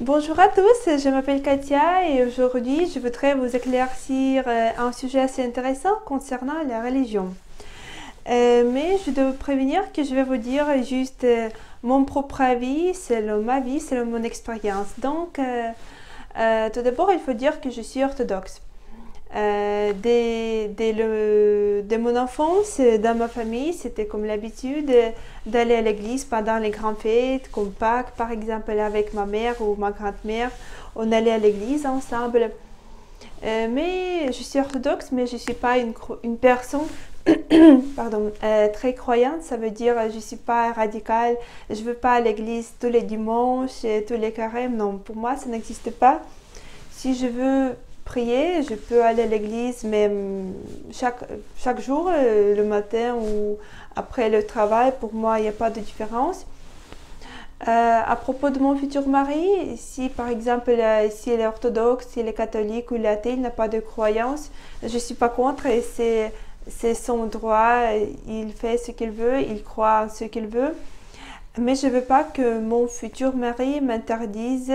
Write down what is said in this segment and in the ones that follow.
Bonjour à tous, je m'appelle Katia et aujourd'hui je voudrais vous éclaircir un sujet assez intéressant concernant la religion. Mais je dois vous prévenir que je vais vous dire juste mon propre avis, selon ma vie, selon mon expérience. Tout d'abord, il faut dire que je suis orthodoxe. Dès mon enfance, dans ma famille, c'était comme l'habitude d'aller à l'église pendant les grandes fêtes, comme Pâques par exemple, avec ma mère ou ma grand-mère. On allait à l'église ensemble. Mais je suis orthodoxe, mais je ne suis pas une personne pardon, très croyante. Ça veut dire je ne suis pas radicale. Je ne veux pas à l'église tous les dimanches, tous les carêmes. Non, pour moi, ça n'existe pas. Si je veux prier, je peux aller à l'église, mais chaque jour, le matin ou après le travail, pour moi, il n'y a pas de différence. À propos de mon futur mari, si par exemple, si elle est orthodoxe, si elle est catholique ou athée, il n'a pas de croyance, je ne suis pas contre et c'est son droit, il fait ce qu'il veut, il croit en ce qu'il veut. Mais je ne veux pas que mon futur mari m'interdise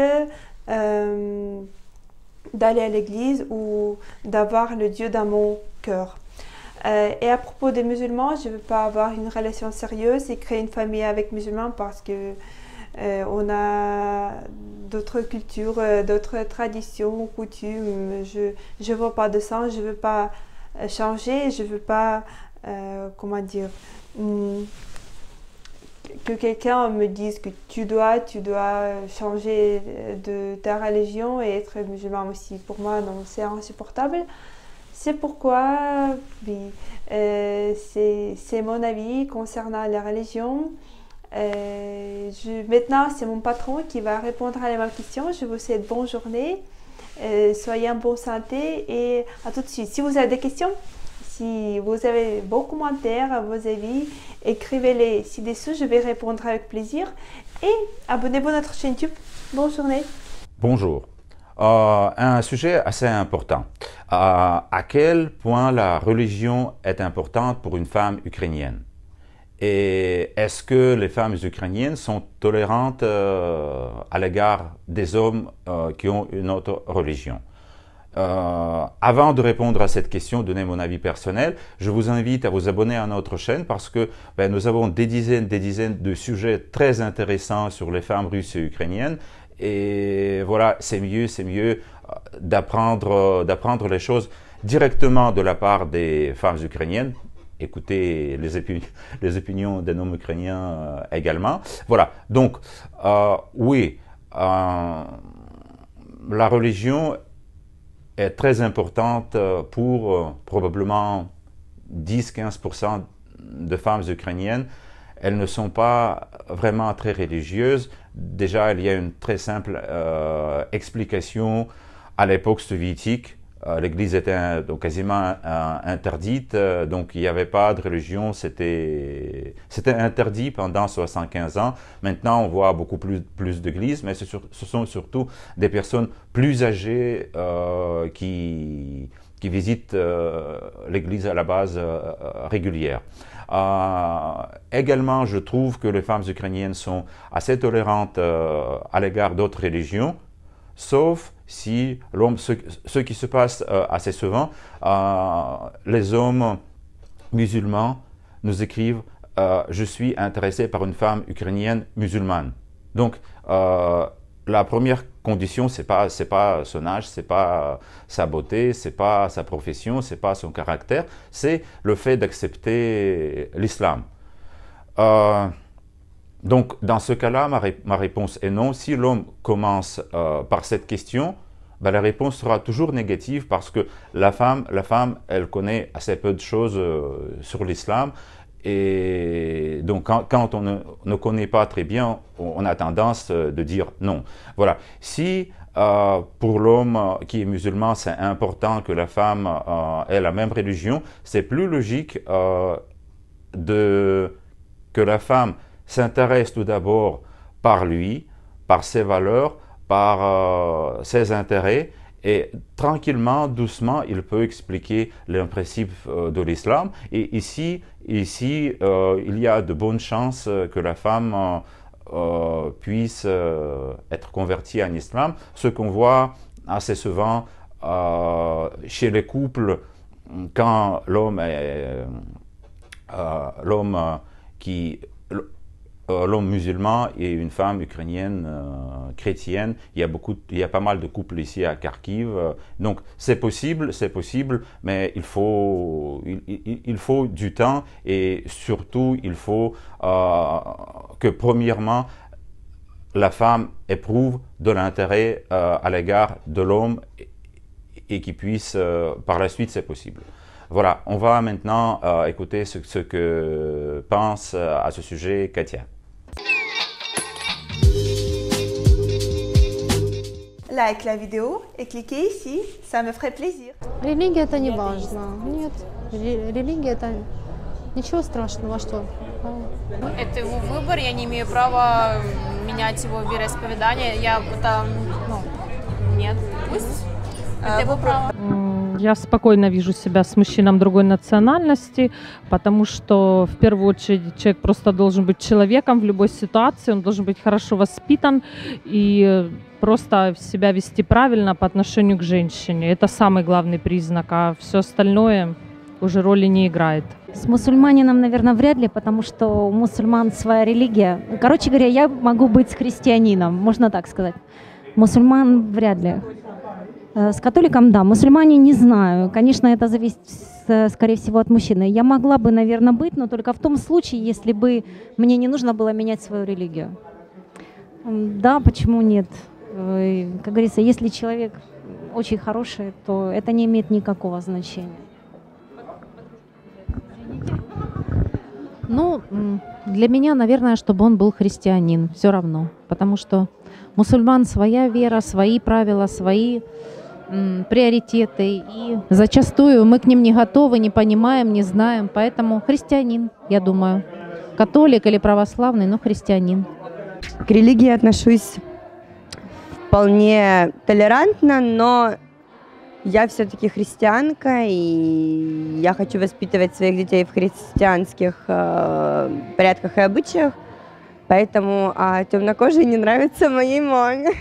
d'aller à l'église ou d'avoir le Dieu dans mon cœur. Et à propos des musulmans, je ne veux pas avoir une relation sérieuse et créer une famille avec musulmans parce que on a d'autres cultures, d'autres traditions, coutumes. Je ne vois pas de sens, je ne veux pas changer, je ne veux pas, comment dire, que quelqu'un me dise que tu dois changer de ta religion et être musulman aussi. Pour moi, non, c'est insupportable. C'est pourquoi, oui, c'est mon avis concernant la religion. Maintenant, c'est mon patron qui va répondre à ma question. Je vous souhaite bonne journée, soyez en bonne santé et à tout de suite. Si vous avez des questions, si vous avez vos commentaires, vos avis, écrivez-les ci-dessous, je vais répondre avec plaisir. Et abonnez-vous à notre chaîne YouTube. Bonne journée. Bonjour. Un sujet assez important. À quel point la religion est importante pour une femme ukrainienne? Et est-ce que les femmes ukrainiennes sont tolérantes à l'égard des hommes qui ont une autre religion? Avant de répondre à cette question, donner mon avis personnel, je vous invite à vous abonner à notre chaîne parce que nous avons des dizaines de sujets très intéressants sur les femmes russes et ukrainiennes. Et voilà, c'est mieux d'apprendre les choses directement de la part des femmes ukrainiennes. Écoutez les opinions des hommes ukrainiens également. Voilà, donc oui, la religion est très importante pour probablement 10-15% de femmes ukrainiennes. Elles ne sont pas vraiment très religieuses. Déjà, il y a une très simple explication. À l'époque soviétique, l'Église était donc quasiment interdite, donc il n'y avait pas de religion, c'était interdit pendant 75 ans. Maintenant, on voit beaucoup plus d'églises, mais ce sont surtout des personnes plus âgées qui visitent l'Église à la base régulière. Également, je trouve que les femmes ukrainiennes sont assez tolérantes à l'égard d'autres religions, sauf si ce qui se passe assez souvent, les hommes musulmans nous écrivent je suis intéressé par une femme ukrainienne musulmane. Donc, la première condition, c'est pas son âge, c'est pas sa beauté, c'est pas sa profession, c'est pas son caractère, c'est le fait d'accepter l'islam. Donc, dans ce cas-là, ma réponse est non. Si l'homme commence par cette question, la réponse sera toujours négative parce que la femme, elle connaît assez peu de choses sur l'islam. Et donc, quand on ne connaît pas très bien, on a tendance de dire non. Voilà. Si pour l'homme qui est musulman, c'est important que la femme ait la même religion, c'est plus logique que la femme s'intéresse tout d'abord par lui, par ses valeurs, par ses intérêts, et tranquillement, doucement, il peut expliquer les principes de l'islam. Et ici, il y a de bonnes chances que la femme puissent être convertis en islam. Ce qu'on voit assez souvent chez les couples, quand l'homme musulman et une femme ukrainienne chrétienne, il y a pas mal de couples ici à Kharkiv. Donc c'est possible, mais il faut du temps et surtout il faut que premièrement la femme éprouve de l'intérêt à l'égard de l'homme et qu'il puisse par la suite, c'est possible. Voilà, on va maintenant écouter ce que pense à ce sujet Katia. Like la vidéo et cliquez ici, ça me ferait plaisir. Религия это не важно. Нет, религия это ничего страшного, что? Это его выбор, я не имею права менять его вероисповедание. Нет, пусть. Это его право. Я спокойно вижу себя с мужчином другой национальности, потому что в первую очередь человек просто должен быть человеком в любой ситуации, он должен быть хорошо воспитан и просто себя вести правильно по отношению к женщине. Это самый главный признак, а все остальное уже роли не играет. С мусульманином, наверное, вряд ли, потому что у мусульман своя религия. Короче говоря, я могу быть христианином, можно так сказать. Мусульман вряд ли. С католиком, да. Мусульмане не знаю. Конечно, это зависит, скорее всего, от мужчины. Я могла бы, наверное, быть, но только в том случае, если бы мне не нужно было менять свою религию. Да, почему нет? Как говорится, если человек очень хороший, то это не имеет никакого значения. Ну, для меня, наверное, чтобы он был христианин, все равно. Потому что мусульман своя вера, свои правила, свои приоритеты. И зачастую мы к ним не готовы, не понимаем, не знаем. Поэтому христианин, я думаю. Католик или православный, но христианин. К религии отношусь вполне толерантно, но я все-таки христианка, и я хочу воспитывать своих детей в христианских порядках и обычаях, поэтому темнокожие не нравятся моей маме.